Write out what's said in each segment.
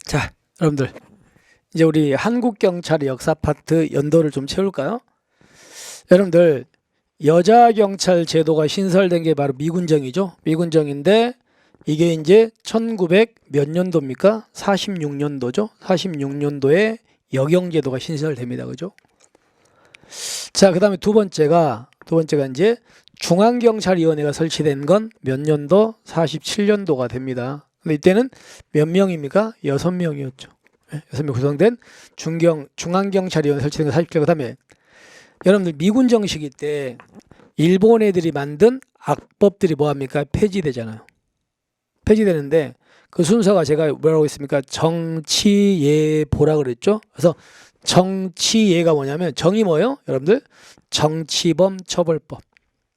자, 여러분들 이제 우리 한국경찰의 역사 파트 연도를 좀 채울까요? 여러분들 여자 경찰 제도가 신설된 게 바로 미군정이죠. 미군정인데 이게 이제 1900 몇 년도입니까? 46년도죠. 46년도에 여경제도가 신설됩니다. 그죠? 자, 그다음에 두 번째가 이제 중앙경찰위원회가 설치된 건 몇 년도? 47년도가 됩니다. 근데 이때는 몇 명입니까? 6명이었죠. 6명 구성된 중앙경찰위원회 설치된 거 47년. 그다음에 여러분들 미군 정시기 때 일본 애들이 만든 악법들이 뭐합니까? 폐지되잖아요. 폐지되는데 그 순서가 제가 뭐라고 했습니까? 정치예보라 그랬죠. 그래서 정치예가 뭐냐면 정이 뭐예요? 여러분들 정치범 처벌법.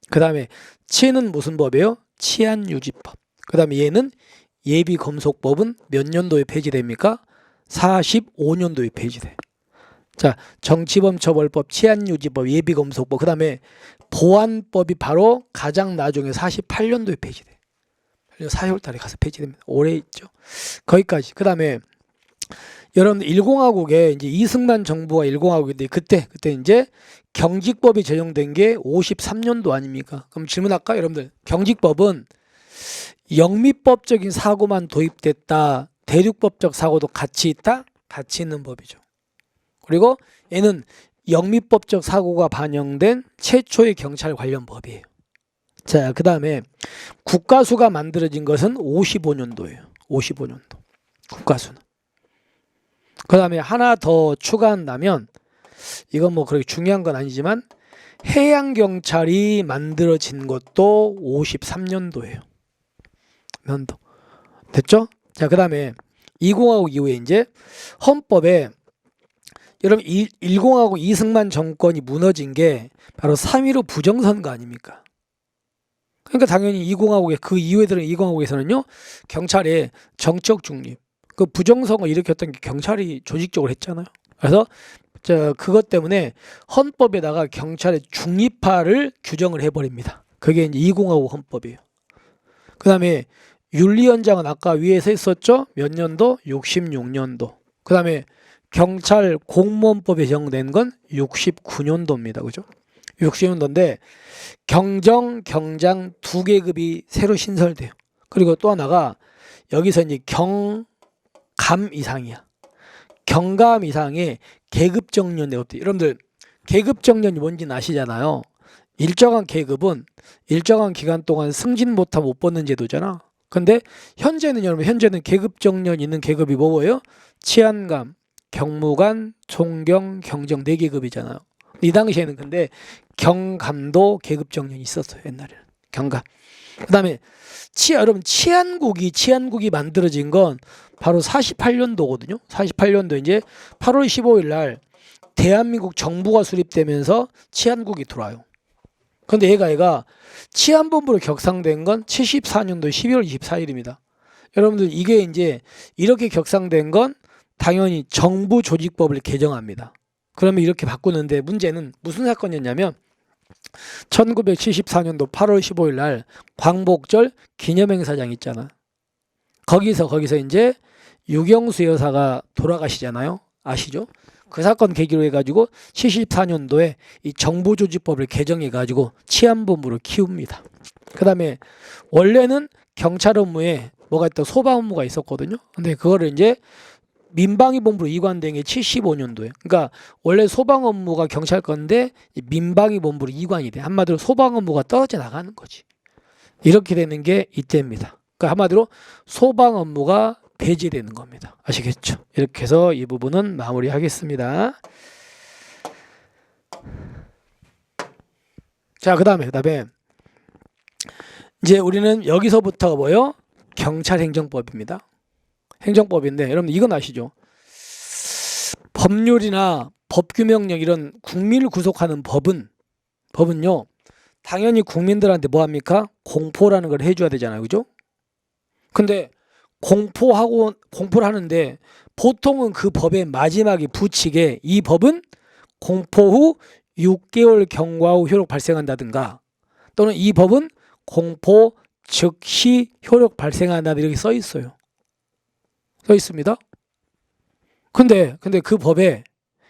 그 다음에 치는 무슨 법이에요? 치안유지법. 그 다음에 얘는 예비검속법은 몇 년도에 폐지됩니까? 45년도에 폐지돼. 자, 정치범 처벌법, 치안유지법, 예비검속법, 그 다음에 보안법이 바로 가장 나중에 48년도에 폐지돼. 4월 달에 가서 폐지됩니다. 오래 있죠. 거기까지. 그 다음에 여러분들 1공화국에 이제 이승만 정부가 1공화국인데 그때 이제 경직법이 제정된 게 53년도 아닙니까? 그럼 질문할까? 여러분들 경직법은 영미법적인 사고만 도입됐다. 대륙법적 사고도 같이 있다? 같이 있는 법이죠. 그리고 얘는 영미법적 사고가 반영된 최초의 경찰 관련 법이에요. 자, 그 다음에 국가수가 만들어진 것은 55년도예요. 55년도. 국가수는. 그 다음에 하나 더 추가한다면 이건 뭐 그렇게 중요한 건 아니지만 해양경찰이 만들어진 것도 53년도예요. 년도. 됐죠? 자, 그 다음에 2공화국 이후에 이제 헌법에 여러분 1공화국 이승만 정권이 무너진 게 바로 3.15 부정선거 아닙니까? 그러니까 당연히 2공화국에 그 이후에 들은 2공화국에서는요 경찰의 정적 중립 그 부정선거 일으켰던 게 경찰이 조직적으로 했잖아요. 그래서 그것 때문에 헌법에다가 경찰의 중립화를 규정을 해버립니다. 그게 이제 2공화국 헌법이에요. 그 다음에 윤리헌장은 아까 위에서 있었죠? 몇 년도? 66년도. 그 다음에 경찰 공무원법에 제정된 건 69년도입니다. 그죠? 60년도인데 경정, 경장 두 계급이 새로 신설돼요. 그리고 또 하나가 여기서 이제 경감 이상이야. 경감 이상의 계급정년 내업들. 여러분들 계급정년이 뭔지는 아시잖아요. 일정한 계급은 일정한 기간 동안 승진 못하면 못 받는 제도잖아. 근데 현재는 여러분 현재는 계급정년 있는 계급이 뭐예요? 치안감, 경무관, 총경, 경정 4계급이잖아요. 이 당시에는 근데 경감도 계급정년이 있었어요. 옛날에는 경감. 그 다음에 여러분 치안국이 만들어진 건 바로 48년도거든요. 48년도 이제 8월 15일 날 대한민국 정부가 수립되면서 치안국이 들어와요. 근데 얘가 치안본부로 격상된 건 74년도 12월 24일입니다. 여러분들 이게 이제 이렇게 격상된 건 당연히 정부 조직법을 개정합니다. 그러면 이렇게 바꾸는데 문제는 무슨 사건이었냐면 1974년도 8월 15일 날 광복절 기념행사장 있잖아. 거기서 이제 유경수 여사가 돌아가시잖아요. 아시죠? 그 사건 계기로 해가지고 74년도에 이 정부조직법을 개정해가지고 치안본부를 키웁니다. 그 다음에 원래는 경찰 업무에 뭐가 있다 소방 업무가 있었거든요. 근데 그거를 이제 민방위 본부로 이관된 게 75년도에. 그러니까 원래 소방 업무가 경찰 건데 민방위 본부로 이관이 돼. 한마디로 소방 업무가 떨어져 나가는 거지. 이렇게 되는 게 이때입니다. 그러니까 한마디로 소방 업무가 폐지되는 겁니다. 아시겠죠? 이렇게 해서 이 부분은 마무리하겠습니다. 자, 그다음에 이제 우리는 여기서부터가 뭐예요? 경찰행정법입니다. 행정법인데 여러분 이건 아시죠? 법률이나 법규명령 이런 국민을 구속하는 법은요 당연히 국민들한테 뭐합니까? 공포라는 걸 해줘야 되잖아요. 그죠? 근데 공포를 하는데 보통은 그 법의 마지막에 붙이게 이 법은 공포 후 6개월 경과 후 효력 발생한다든가 또는 이 법은 공포 즉시 효력 발생한다 이렇게 써 있어요. 써 있습니다. 근데 그 법에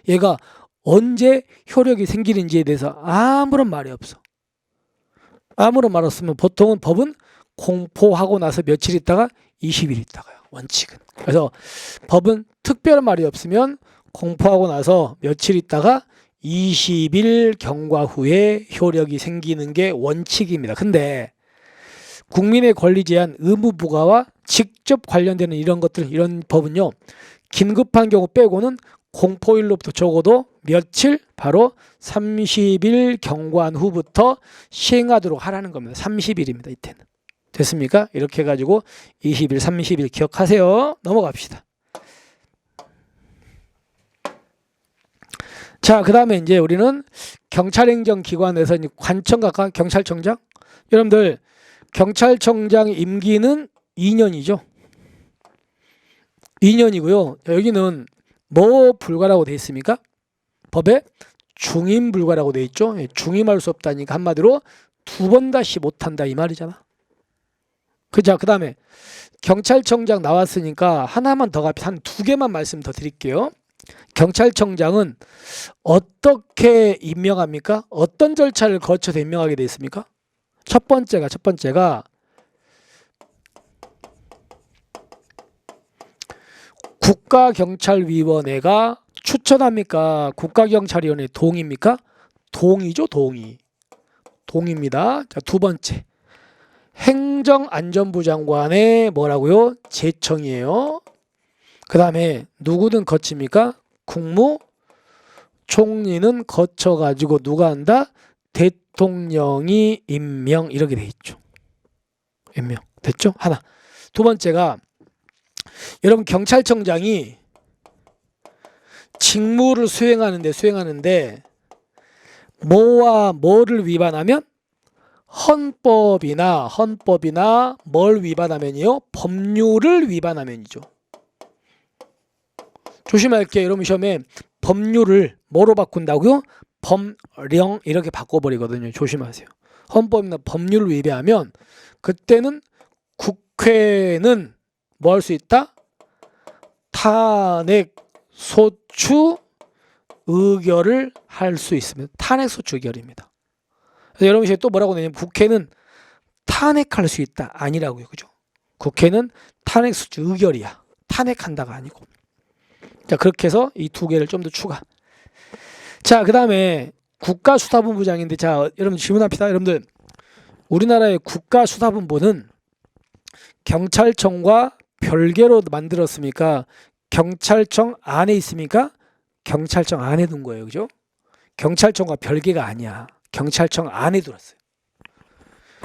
얘가 언제 효력이 생기는지에 대해서 아무런 말이 없어. 아무런 말 없으면 보통은 법은 공포하고 나서 며칠 있다가 20일 있다가요. 원칙은. 그래서 법은 특별한 말이 없으면 공포하고 나서 며칠 있다가 20일 경과 후에 효력이 생기는 게 원칙입니다. 근데 국민의 권리 제한 의무 부과와 직접 관련되는 이런 것들, 이런 법은요, 긴급한 경우 빼고는 공포일로부터 적어도 며칠, 바로 30일 경과한 후부터 시행하도록 하라는 겁니다. 30일입니다. 이때는. 됐습니까? 이렇게 해가지고 20일, 30일 기억하세요. 넘어갑시다. 자, 그 다음에 이제 우리는 경찰행정기관에서 이제 관청각과 경찰청장. 여러분들, 경찰청장 임기는 2년이죠. 2년이고요. 여기는 뭐 불가라고 되어 있습니까? 법에 중임 불가라고 되어 있죠. 중임할 수 없다니까 한마디로 2번 다시 못한다 이 말이잖아. 그죠? 그 다음에 경찰청장 나왔으니까 하나만 더 갑시다. 한 2개만 말씀 더 드릴게요. 경찰청장은 어떻게 임명합니까? 어떤 절차를 거쳐서 임명하게 되어 있습니까? 첫 번째가 국가경찰위원회가 추천합니까? 국가경찰위원회 동의입니까? 동의죠, 동의. 동의입니다. 자, 두 번째. 행정안전부 장관의 뭐라고요? 제청이에요. 그 다음에 누구든 거칩니까? 국무총리는 거쳐가지고 누가 한다? 대통령이 임명. 이렇게 돼 있죠. 임명. 됐죠? 하나. 두 번째가 여러분 경찰청장이 직무를 수행하는데 뭐와 뭐를 위반하면 헌법이나 뭘 위반하면이요? 법률을 위반하면이죠. 조심할게요. 여러분 시험에 법률을 뭐로 바꾼다고요? 법령 이렇게 바꿔버리거든요. 조심하세요. 헌법이나 법률을 위배하면 그때는 국회는 뭐 할 수 있다? 탄핵 소추 의결을 할 수 있습니다. 탄핵 소추 의결입니다. 그래서 여러분 시험에 또 뭐라고 내냐면 국회는 탄핵할 수 있다. 아니라고요. 그죠? 국회는 탄핵 소추 의결이야. 탄핵한다가 아니고. 자, 그렇게 해서 이 2개를 좀 더 추가. 자, 그 다음에 국가수사본부장인데, 자, 여러분 질문합시다. 여러분들, 우리나라의 국가수사본부는 경찰청과 별개로 만들었습니까? 경찰청 안에 있습니까? 경찰청 안에 둔 거예요. 그죠? 경찰청과 별개가 아니야. 경찰청 안에 들었어요.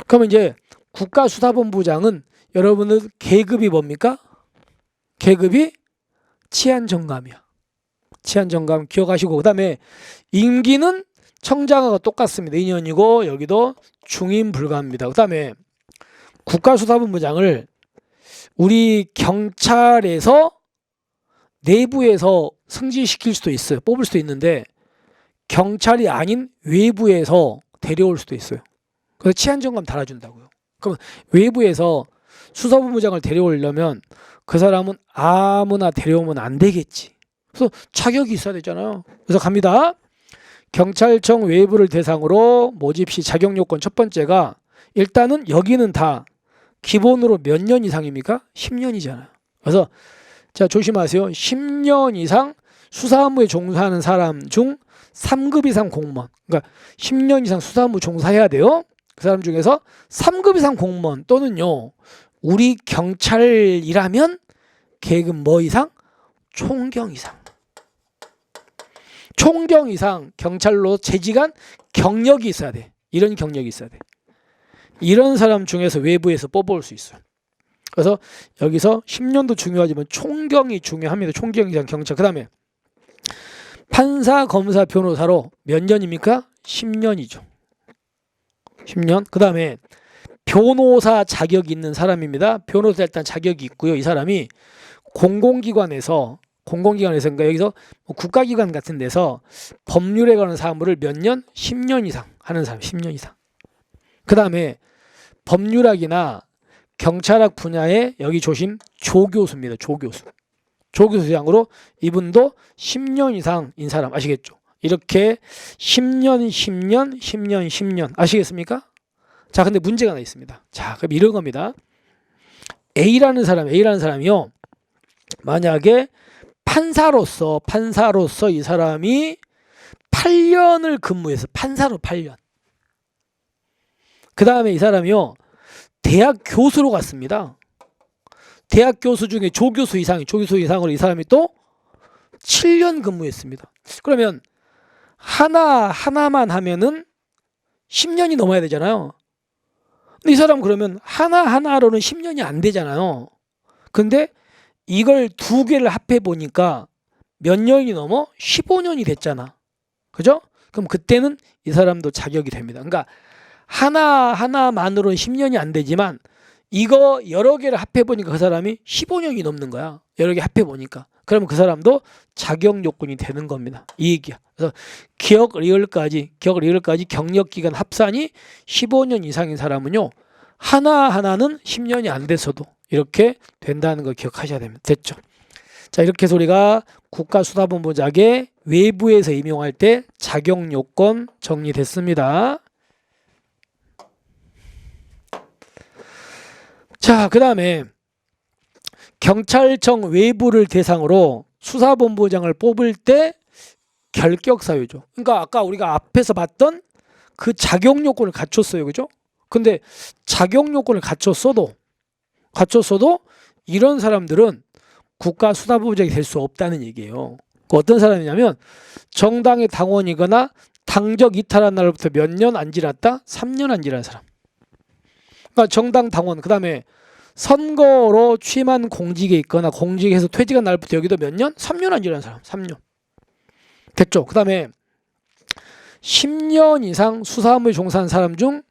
그러면 이제 국가수사본부장은 여러분들 계급이 뭡니까? 계급이 치안정감이야. 치안정감 기억하시고, 그 다음에 임기는 청장하고 똑같습니다. 2년이고 여기도 중임 불가합니다. 그 다음에 국가수사본부장을 우리 경찰에서 내부에서 승진시킬 수도 있어요. 뽑을 수도 있는데 경찰이 아닌 외부에서 데려올 수도 있어요. 그래서 치안정감 달아준다고요. 그럼 외부에서 수사본부장을 데려오려면 그 사람은 아무나 데려오면 안 되겠지. 그래서 자격이 있어야 되잖아요. 그래서 갑니다. 경찰청 외부를 대상으로 모집 시 자격 요건 첫 번째가 일단은 여기는 다 기본으로 몇 년 이상입니까? 10년이잖아요. 그래서 자, 조심하세요. 10년 이상 수사업무에 종사하는 사람 중 3급 이상 공무원. 그러니까 10년 이상 수사업무 종사해야 돼요. 그 사람 중에서 3급 이상 공무원 또는요. 우리 경찰이라면 계급 뭐 이상? 총경 이상. 총경 이상 경찰로 재직한 경력이 있어야 돼. 이런 경력이 있어야 돼. 이런 사람 중에서 외부에서 뽑아올 수 있어요. 그래서 여기서 10년도 중요하지만 총경이 중요합니다. 총경 이상 경찰. 그 다음에 판사, 검사, 변호사로 몇 년입니까? 10년이죠. 10년. 그 다음에 변호사 자격이 있는 사람입니다. 변호사 일단 자격이 있고요. 이 사람이 공공기관에서 그러니까 여기서 국가기관 같은 데서 법률에 관한 사무를 몇 년? 10년 이상 하는 사람. 10년 이상. 그 다음에 법률학이나 경찰학 분야에 여기 조심 조교수입니다. 조교수. 조교수장으로 이분도 10년 이상인 사람 아시겠죠? 이렇게 10년, 10년, 10년, 10년 아시겠습니까? 자, 근데 문제가 하나 있습니다. 자, 그럼 이런 겁니다. A라는 사람이요. 만약에 판사로서 이 사람이 8년을 근무해서 판사로 8년. 그 다음에 이 사람이요. 대학 교수로 갔습니다. 대학 교수 중에 조교수 이상으로 이 사람이 또 7년 근무했습니다. 그러면 하나만 하면은 10년이 넘어야 되잖아요. 근데 이 사람 그러면 하나로는 10년이 안 되잖아요. 근데 이걸 두 개를 합해 보니까 몇 년이 넘어? 15년이 됐잖아. 그죠? 그럼 그때는 이 사람도 자격이 됩니다. 그러니까 하나만으로는 10년이 안 되지만 이거 여러 개를 합해 보니까 그 사람이 15년이 넘는 거야. 여러 개 합해 보니까. 그러면 그 사람도 자격 요건이 되는 겁니다. 이 얘기야. 그래서 기억 리을까지 경력 기간 합산이 15년 이상인 사람은요. 하나는 10년이 안 됐어도 이렇게 된다는 걸 기억하셔야 됩니다. 됐죠? 자, 이렇게 해서 우리가 국가수사본부장의 외부에서 임용할 때 자격 요건 정리됐습니다. 자, 그 다음에 경찰청 외부를 대상으로 수사본부장을 뽑을 때 결격사유죠. 그러니까 아까 우리가 앞에서 봤던 그 자격 요건을 갖췄어요. 그죠? 근데 자격 요건을 갖췄어도 이런 사람들은 국가수사본부장이 될 수 없다는 얘기예요. 어떤 사람이냐면 정당의 당원이거나 당적 이탈한 날부터 몇 년 안 지났다? 3년 안 지난 사람. 그러니까 정당 당원, 그 다음에 선거로 취임한 공직에 있거나 공직에서 퇴직한 날부터 여기도 몇 년? 3년 안 지난 사람. 3년. 됐죠? 그 다음에 10년 이상 수사업무에 종사한 사람 중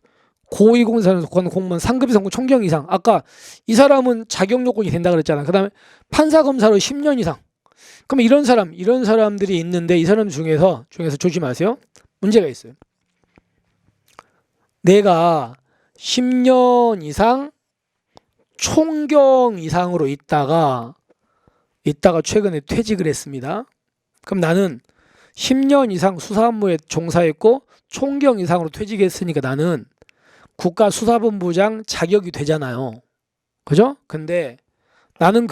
고위공사는 속한 공무원 상급 이상 총경 이상. 아까 이 사람은 자격 요건이 된다 그랬잖아. 그 다음에 판사 검사로 10년 이상. 그럼 이런 사람들이 있는데 이 사람 중에서 조심하세요. 문제가 있어요. 내가 10년 이상 총경 이상으로 있다가 최근에 퇴직을 했습니다. 그럼 나는 10년 이상 수사업무에 종사했고 총경 이상으로 퇴직했으니까 나는 국가수사본부장 자격이 되잖아요. 그죠? 나는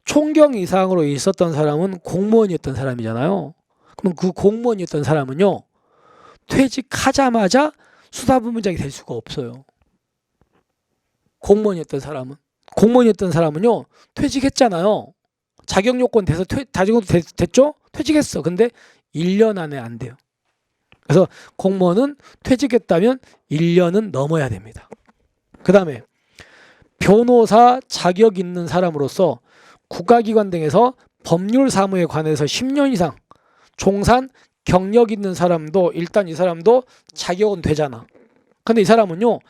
총경 이상으로 있었던 사람은 공무원이었던 사람이잖아요. 그럼 그 공무원이었던 사람은요, 퇴직하자마자 수사본부장이 될 수가 없어요. 공무원이었던 사람은요, 퇴직했잖아요. 자격 요건 돼서 됐죠? 퇴직했어. 근데 1년 안에 안 돼요. 그래서 공무원은 퇴직했다면 1년은 넘어야 됩니다. 그 다음에 변호사 자격 있는 사람으로서 국가기관 등에서 법률 사무에 관해서 10년 이상 종사한 경력 있는 사람도 일단 이 사람도 자격은 되잖아. 근데 이 사람은요,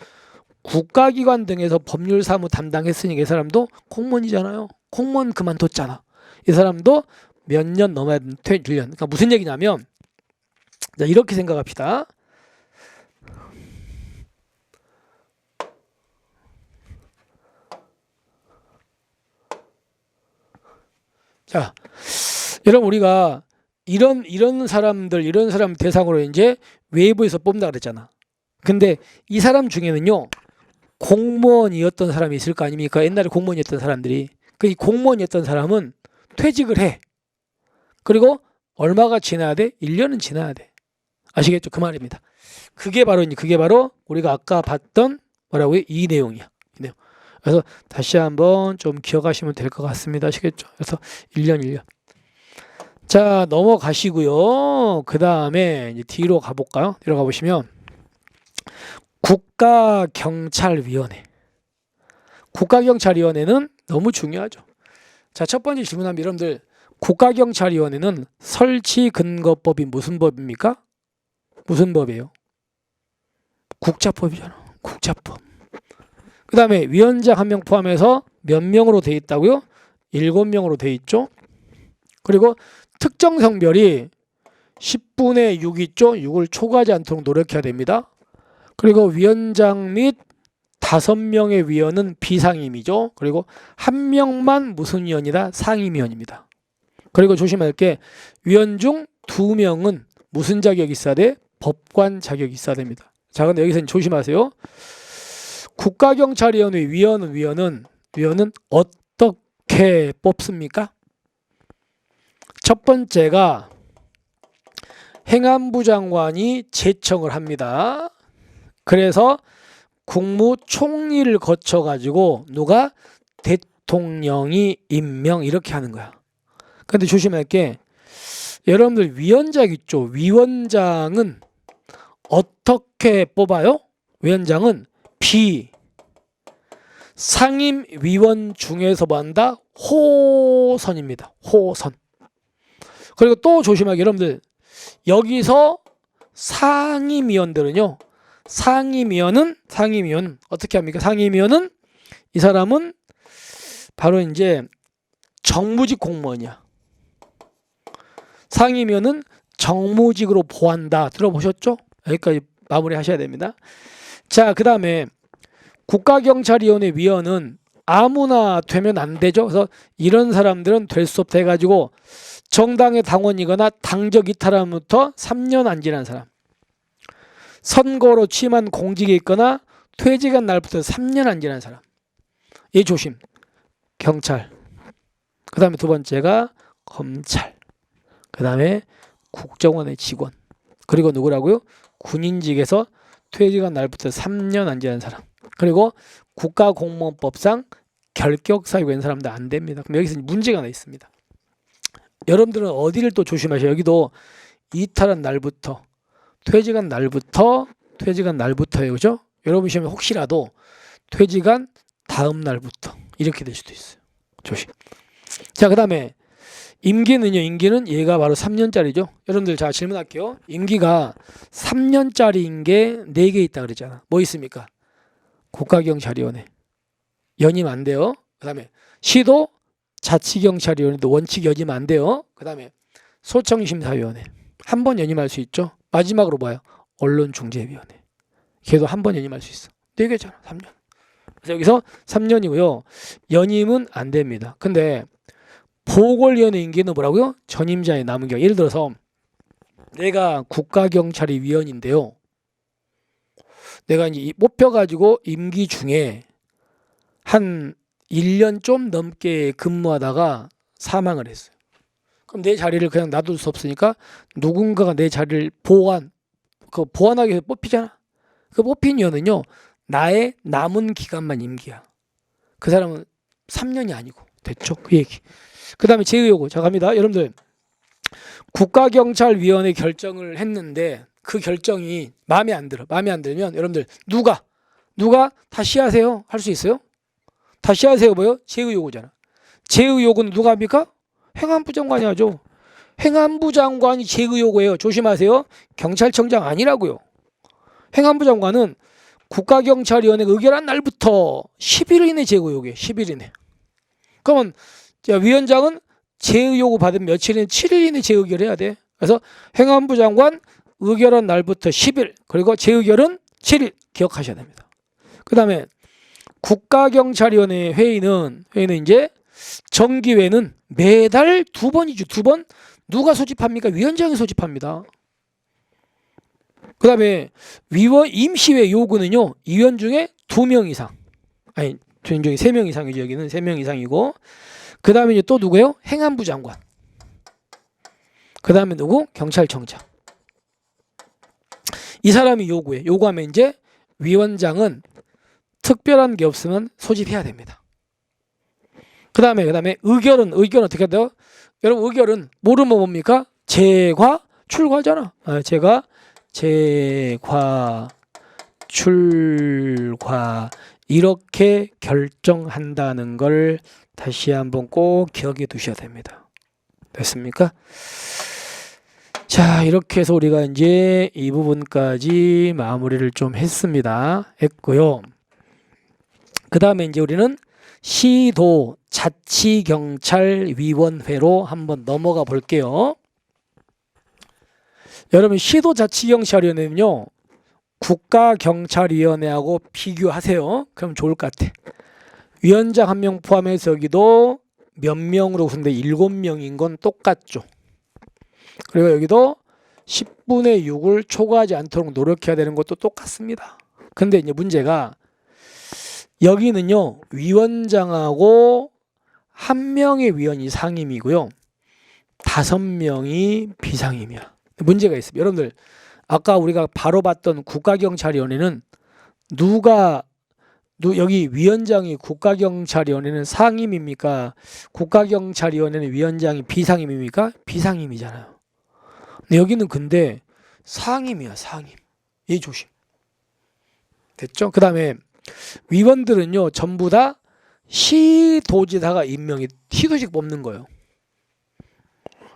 국가기관 등에서 법률 사무 담당했으니까 이 사람도 공무원이잖아요. 공무원 그만뒀잖아. 이 사람도 몇 년 넘어야 되는 1년. 그러니까 무슨 얘기냐면, 자, 이렇게 생각합시다. 자, 여러분 우리가 이런 사람 대상으로 이제 외부에서 뽑는다 그랬잖아. 근데 이 사람 중에는요, 공무원이었던 사람이 있을 거 아닙니까? 옛날에 공무원이었던 사람들이. 그 공무원이었던 사람은 퇴직을 해. 그리고 얼마가 지나야 돼? 1년은 지나야 돼. 아시겠죠? 그 말입니다. 그게 바로 우리가 아까 봤던 뭐라고요? 이 내용이야. 이 내용. 그래서 다시 한번 좀 기억하시면 될 것 같습니다. 아시겠죠? 그래서 1년. 자, 넘어가시고요. 그 다음에 이제 뒤로 가볼까요? 뒤로 가보시면 국가경찰위원회. 국가경찰위원회는 너무 중요하죠. 자, 첫 번째 질문하면 여러분들, 국가경찰위원회는 설치 근거법이 무슨 법입니까? 무슨 법이에요? 국자법이잖아. 국자법. 그 다음에 위원장 1명 포함해서 몇 명으로 돼 있다고요? 7명으로 돼 있죠. 그리고 특정 성별이 10분의 6 있죠. 6을 초과하지 않도록 노력해야 됩니다. 그리고 위원장 및 5명의 위원은 비상임이죠. 그리고 1명만 무슨 위원이다? 상임위원입니다. 그리고 조심할 게 위원 중 2명은 무슨 자격이 있어야 돼? 법관 자격이 있어야 됩니다. 자, 근데 여기서 조심하세요. 국가경찰위원회 위원은 어떻게 뽑습니까? 첫 번째가 행안부 장관이 제청을 합니다. 그래서 국무총리를 거쳐가지고 누가 대통령이 임명 이렇게 하는 거야. 근데 조심할 게 여러분들 위원장 있죠. 위원장은 어떻게 뽑아요? 위원장은 상임위원 중에서 뭐 한다? 호선입니다. 호선. 그리고 또 조심하게 여러분들 여기서 상임위원들은요. 상임위원은 어떻게 합니까? 상임위원은 이 사람은 바로 이제 정무직 공무원이야. 상임위원은 정무직으로 보한다. 들어보셨죠? 여기까지 마무리 하셔야 됩니다. 자, 그 다음에 국가경찰위원회 위원은 아무나 되면 안 되죠. 그래서 이런 사람들은 될 수 없다 해가지고 정당의 당원이거나 당적 이탈함부터 3년 안 지난 사람, 선거로 취임한 공직에 있거나 퇴직한 날부터 3년 안 지난 사람, 이 조심. 경찰. 그 다음에 두 번째가 검찰. 그 다음에 국정원의 직원. 그리고 누구라고요? 군인직에서 퇴직한 날부터 3년 안 지난 사람. 그리고 국가공무원법상 결격 사유가 있는 사람들 안 됩니다. 그럼 여기서 문제가 하나 있습니다. 여러분들은 어디를 또 조심하셔요. 여기도 이탈한 날부터 퇴직한 날부터예요. 그죠? 여러분 시험에 혹시라도 퇴직한 다음 날부터 이렇게 될 수도 있어요. 조심. 자, 그 다음에 임기는 얘가 바로 3년짜리죠. 여러분들 자 질문할게요. 임기가 3년짜리인 게 4개 있다 그랬잖아. 뭐 있습니까? 국가경찰위원회 연임 안 돼요. 그 다음에 시도 자치경찰위원회도 원칙 연임 안 돼요. 그 다음에 소청심사위원회 한 번 연임할 수 있죠. 마지막으로 뭐예요? 언론중재위원회 걔도 한 번 연임할 수 있어. 4개잖아. 3년. 그래서 여기서 3년이고요. 연임은 안 됩니다. 근데 보궐위원회 임기는 뭐라고요? 전임자의 남은 경우. 예를 들어서 내가 국가경찰위 위원인데요. 내가 이제 뽑혀가지고 임기 중에 한 1년 좀 넘게 근무하다가 사망을 했어요. 그럼 내 자리를 그냥 놔둘 수 없으니까 누군가가 내 자리를 보완하기 위해서 뽑히잖아. 그 뽑힌 위원은요. 나의 남은 기간만 임기야. 그 사람은 3년이 아니고. 됐죠? 그 얘기. 그 다음에 제의요구. 자, 갑니다. 여러분들 국가경찰위원회 결정을 했는데 그 결정이 마음에 안 들어. 마음에 안 들면 여러분들 누가 다시 하세요? 할 수 있어요? 다시 하세요 뭐요? 제의요구잖아. 제의요구는 누가 합니까? 행안부 장관이 하죠. 행안부 장관이 제의요구예요. 조심하세요. 경찰청장 아니라고요. 행안부 장관은 국가경찰위원회가 의결한 날부터 10일 이내 제의요구예요. 10일 이내. 그러면 위원장은 제의요구 받은 며칠 이내 7일 이내 재의결해야 돼. 그래서 행안부 장관 의결한 날부터 10일 그리고 재의결은 7일 기억하셔야 됩니다. 그 다음에 국가경찰위원회 회의는 이제 정기회는 매달 2번이죠. 2번. 누가 소집합니까? 위원장이 소집합니다. 그 다음에 임시회 요구는요. 위원 중에 2명 이상. 아니, 위원 중에 3명 이상이죠. 여기는 3명 이상이고. 그 다음에 이제 또 누구예요? 행안부 장관. 그 다음에 누구? 경찰청장. 이 사람이 요구해. 요구하면 이제 위원장은 특별한 게 없으면 소집해야 됩니다. 그 다음에 의결은 어떻게 돼요? 여러분 의결은 모르면 뭡니까? 재과 출과잖아. 재과 출과 이렇게 결정한다는 걸 다시 한번 꼭 기억해 두셔야 됩니다. 됐습니까? 자, 이렇게 해서 우리가 이제 이 부분까지 마무리를 좀 했고요. 그 다음에 이제 우리는 시도 자치경찰위원회로 한번 넘어가 볼게요. 여러분 시도 자치경찰위원회는요. 국가경찰위원회하고 비교하세요. 그럼 좋을 것 같아. 위원장 1명 포함해서 여기도 몇 명으로 근데 7명인 건 똑같죠. 그리고 여기도 10분의 6을 초과하지 않도록 노력해야 되는 것도 똑같습니다. 근데 이제 문제가 여기는요, 위원장하고 1명의 위원이 상임이고요, 5명이 비상임이야. 문제가 있습니다. 여러분들, 아까 우리가 바로 봤던 국가경찰위원회는 여기 위원장이 국가경찰위원회는 상임입니까? 국가경찰위원회는 위원장이 비상임입니까? 비상임이잖아요. 근데 여기는 근데 상임이야, 상임. 이 조심. 됐죠? 그 다음에 위원들은요, 전부 다 시도지사가 시도지사 뽑는 거예요.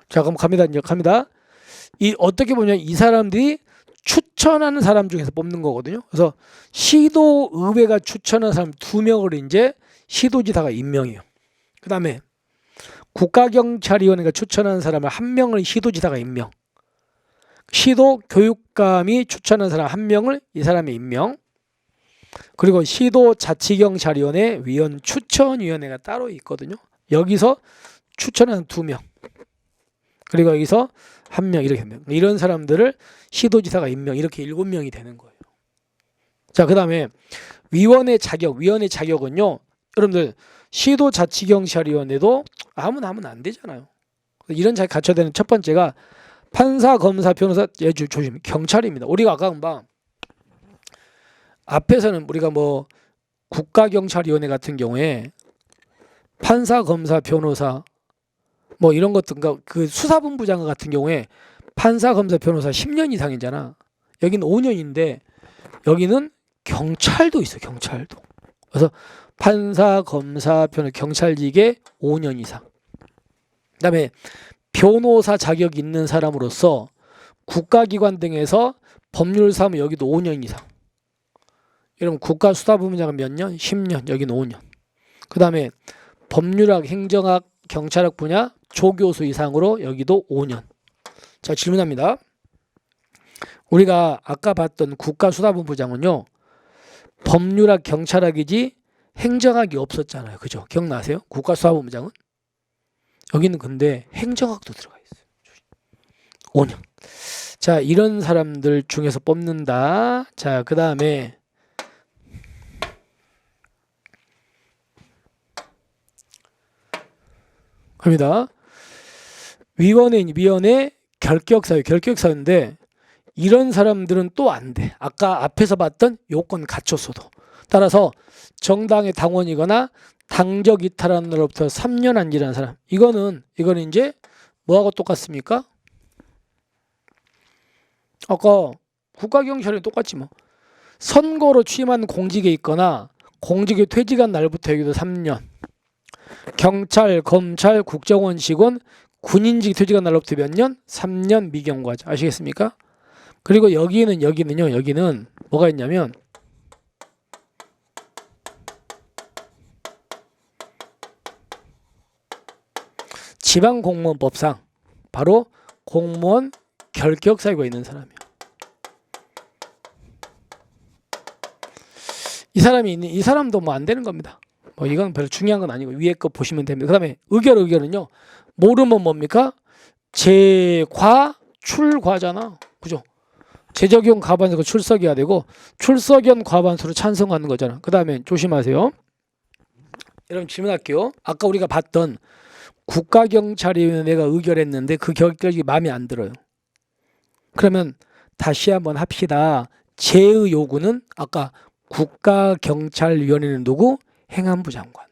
자, 그럼 갑니다. 이제 갑니다. 어떻게 보면 이 사람들이 추천하는 사람 중에서 뽑는 거거든요. 그래서 시도의회가 추천한 사람 2명을 이제 시도지사가 임명해요. 그 다음에 국가경찰위원회가 추천하는 사람을 1명을 시도지사가 임명. 시도교육감이 추천한 사람 1명을 이 사람이 임명. 그리고 시도자치경찰위원회 위원 추천위원회가 따로 있거든요. 여기서 추천한 2명. 그리고 여기서 1명 이렇게 한 명. 이런 사람들을 시도지사가 임명, 이렇게 7명이 되는 거예요. 자, 그 다음에 위원회 자격은요, 여러분들 시도자치경찰위원회도 아무나 하면 안 되잖아요. 이런 자격 갖춰야 되는 첫 번째가 판사, 검사, 변호사, 조심, 경찰입니다. 우리가 아까 금방 앞에서는 우리가 뭐 국가경찰위원회 같은 경우에 판사, 검사, 변호사 뭐 이런 것든가 그 수사본부장 같은 경우에 판사, 검사, 변호사 10년 이상이잖아. 여기는 5년인데 여기는 경찰도 있어, 경찰도. 그래서 판사, 검사, 변호사, 경찰직에 5년 이상. 그다음에 변호사 자격 있는 사람으로서 국가기관 등에서 법률 사무 여기도 5년 이상. 여러분 국가수사본부장은 몇 년? 10년. 여기는 5년. 그다음에 법률학, 행정학, 경찰학 분야 조교수 이상으로 여기도 5년. 자, 질문합니다. 우리가 아까 봤던 국가수사본부장은요, 법률학, 경찰학이지 행정학이 없었잖아요. 그죠? 기억나세요? 국가수사본부장은? 여기는 근데 행정학도 들어가 있어요. 5년. 자, 이런 사람들 중에서 뽑는다. 자, 그 다음에 갑니다. 위원회 결격사유인데 이런 사람들은 또 안 돼. 아까 앞에서 봤던 요건 갖췄어도. 따라서 정당의 당원이거나 당적 이탈한 날로부터 3년 안 지난 사람. 이거는 이제 뭐하고 똑같습니까? 아까 국가경찰이 똑같지 뭐. 선거로 취임한 공직에 있거나 공직에 퇴직한 날부터 여기도 3년. 경찰, 검찰, 국정원 직원, 군인직 퇴직한 날로부터 몇 년? 3년 미경과자. 아시겠습니까? 그리고 여기는 뭐가 있냐면 지방공무원법상 바로 공무원 결격 사유가 있는 사람이에요. 이 사람도 뭐 안 되는 겁니다. 뭐 이건 별로 중요한 건 아니고 위에 거 보시면 됩니다. 그다음에 의결은요. 모르면 뭡니까? 출과잖아. 그죠? 재적용 과반수 출석해야 되고 출석연 과반수로 찬성하는 거잖아. 그다음에 조심하세요. 여러분 질문할게요. 아까 우리가 봤던 국가경찰위원회가 의결했는데 그 결격이 마음에 안 들어요. 그러면 다시 한번 합시다. 제의 요구는 아까 국가경찰위원회는 누구? 행안부 장관.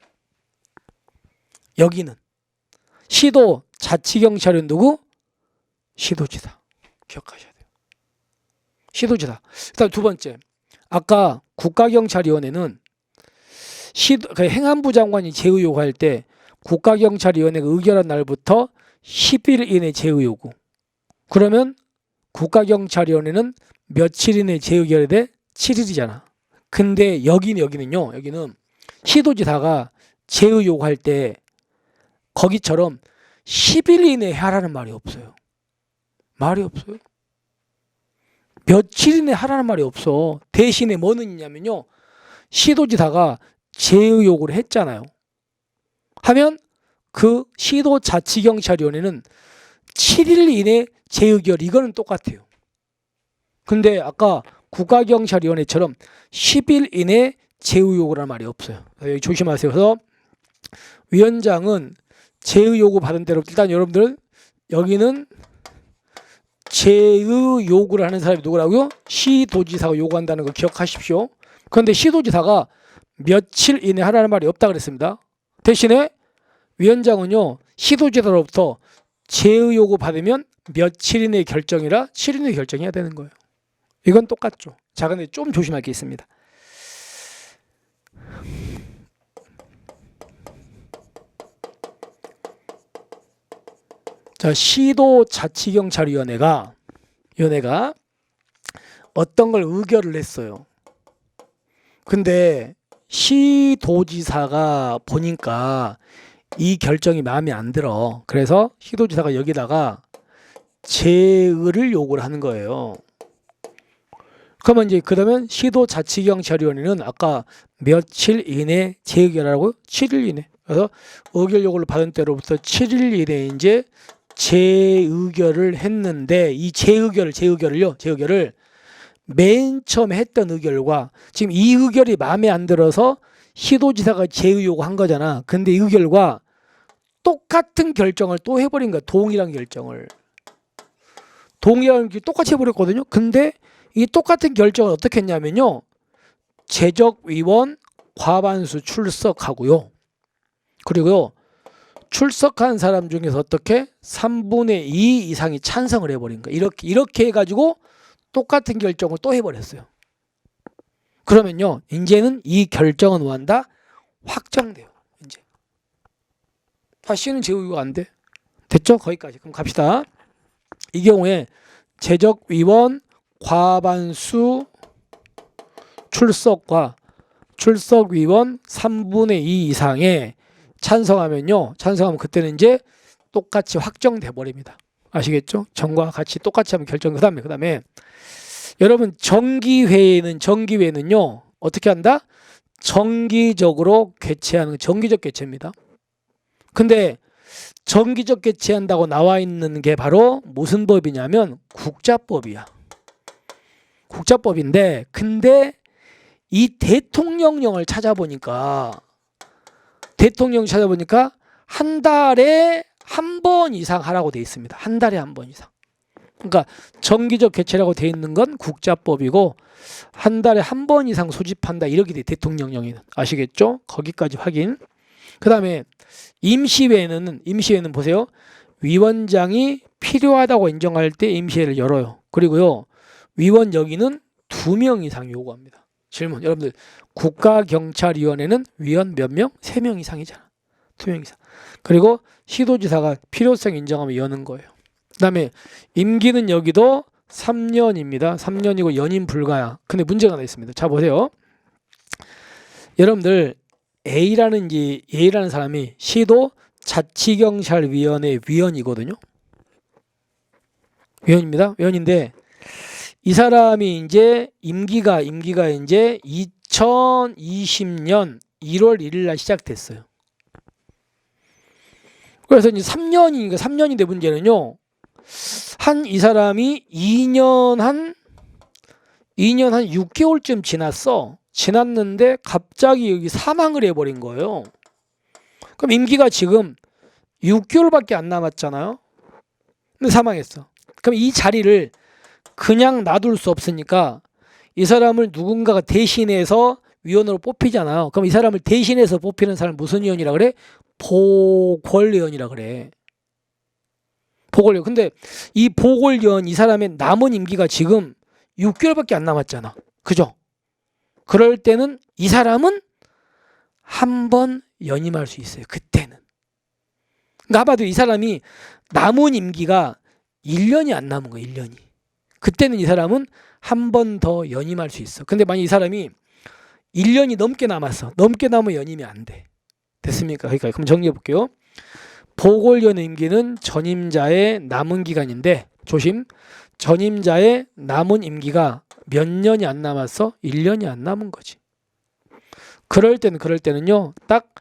여기는 시도자치경찰은 누구? 시도지사. 기억하셔야 돼요. 시도지사. 그다음 두 번째. 아까 국가경찰위원회는 행안부 장관이 제의 요구할 때 국가경찰위원회가 의결한 날부터 10일 이내 제의 요구. 그러면 국가경찰위원회는 며칠 이내 재의결이 돼? 7일이잖아. 근데 여기는요. 여기는 시도지사가 제의 요구할 때 거기처럼 10일 이내에 하라는 말이 없어요. 말이 없어요. 며칠 이내 하라는 말이 없어. 대신에 뭐는 있냐면요. 시도지사가 제의 요구를 했잖아요. 하면 그 시도자치경찰위원회는 7일 이내 재의결, 이거는 똑같아요. 근데 아까 국가경찰위원회처럼 10일 이내 제의 요구라는 말이 없어요. 여기 조심하세요. 그래서 위원장은 제의 요구 받은 대로, 일단 여러분들 여기는 제의 요구를 하는 사람이 누구라고요? 시도지사가 요구한다는 거 기억하십시오. 그런데 시도지사가 며칠 이내 하라는 말이 없다 그랬습니다. 대신에 위원장은요, 시도지사로부터 제의 요구 받으면 며칠 이내 결정이라 7일 이내 결정해야 되는 거예요. 이건 똑같죠. 자, 근데 좀 조심할 게 있습니다. 자, 시도자치경찰위원회가 어떤 걸 의결을 했어요. 근데 시도지사가 보니까 이 결정이 마음에 안 들어. 그래서 시도지사가 여기다가 제의를 요구를 하는 거예요. 그러면 이제 그러면 시도자치경찰위원회는 아까 며칠 이내 재의결하라고요? 7일 이내. 그래서 의결 요구를 받은 때로부터 7일 이내에 이제 재의결을 했는데, 이 재의결을 맨 처음에 했던 의결과 지금 이 의결이 마음에 안 들어서 시도지사가 제의 요구한 거잖아. 근데 이 의결과 똑같은 결정을 또 해버린 거야. 동일한 결정을. 똑같이 해버렸거든요. 근데 이 똑같은 결정을 어떻게 했냐면요. 재적위원 과반수 출석하고요. 그리고요, 출석한 사람 중에서 어떻게 3분의 2 이상이 찬성을 해버린 거예요. 이렇게 해가지고 똑같은 결정을 또 해버렸어요. 그러면요, 이제는 이 결정은 뭐한다? 확정돼요. 이제 다시는 제의가 안 돼. 됐죠? 거기까지. 그럼 갑시다. 이 경우에 재적위원 과반수 출석과 출석위원 3분의 2 이상의 찬성하면 그때는 이제 똑같이 확정돼 버립니다. 아시겠죠? 정과 같이 똑같이 하면 결정. 그다음에 여러분, 정기회의는요 어떻게 한다? 정기적으로 개최하는, 정기적 개최입니다. 근데 정기적 개최한다고 나와 있는 게 바로 무슨 법이냐면 국자법이야. 국자법인데, 근데 이 대통령령을 찾아보니까 한 달에 한 번 이상 하라고 돼 있습니다. 한 달에 한 번 이상. 그러니까 정기적 개최라고 돼 있는 건 국자법이고, 한 달에 한 번 이상 소집한다 이렇게 돼, 대통령령에는. 아시겠죠? 거기까지 확인. 그다음에 임시회는 보세요. 위원장이 필요하다고 인정할 때 임시회를 열어요. 그리고요, 위원 여기는 2명 이상 요구합니다. 질문, 여러분들, 국가경찰위원회는 위원 몇 명? 3명 이상이잖아. 2명 이상. 그리고 시도지사가 필요성 인정하면 여는 거예요. 그 다음에 임기는 여기도 3년입니다. 3년이고 연임 불가야. 근데 문제가 하나 있습니다. 자, 보세요. 여러분들, A라는 사람이 시도자치경찰위원회 위원이거든요. 위원입니다. 위원인데, 이 사람이 이제 임기가 이제 2020년 1월 1일 날 시작됐어요. 그래서 이제 3년인데 문제는요, 이 사람이 2년 한 6개월쯤 지났는데 갑자기 여기 사망을 해버린 거예요. 그럼 임기가 지금 6개월밖에 안 남았잖아요. 근데 사망했어. 그럼 이 자리를 그냥 놔둘 수 없으니까 이 사람을 누군가가 대신해서 위원으로 뽑히잖아요. 그럼 이 사람을 대신해서 뽑히는 사람 무슨 위원이라 그래? 보궐위원이라 그래. 보궐위원. 근데 이 보궐위원, 이 사람의 남은 임기가 지금 6개월밖에 안 남았잖아. 그죠? 그럴 때는 이 사람은 한 번 연임할 수 있어요. 그때는. 그러니까 아마도 이 사람이 남은 임기가 1년이 안 남은 거예요. 1년이. 그때는 이 사람은 한 번 더 연임할 수 있어. 근데 만약 이 사람이 1년이 넘게 남았어. 넘게 남으면 연임이 안 돼. 됐습니까? 그러니까 그럼 정리해 볼게요. 보궐위원 임기는 전임자의 남은 기간인데 조심. 전임자의 남은 임기가 몇 년이 안 남았어? 1년이 안 남은 거지. 그럴 때는요. 딱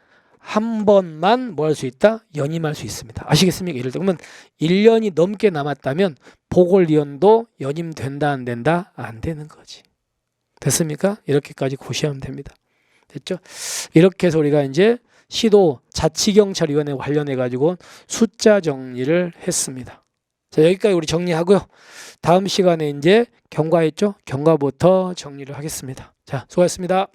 한 번만 뭐 할 수 있다? 연임할 수 있습니다. 아시겠습니까? 예를 들면 1년이 넘게 남았다면 보궐위원도 연임된다 안 된다? 안 되는 거지. 됐습니까? 이렇게까지 고시하면 됩니다. 됐죠? 이렇게 해서 우리가 이제 시도 자치경찰위원회 관련해 가지고 숫자 정리를 했습니다. 자, 여기까지 우리 정리하고요. 다음 시간에 이제 경과했죠? 경과부터 정리를 하겠습니다. 자, 수고하셨습니다.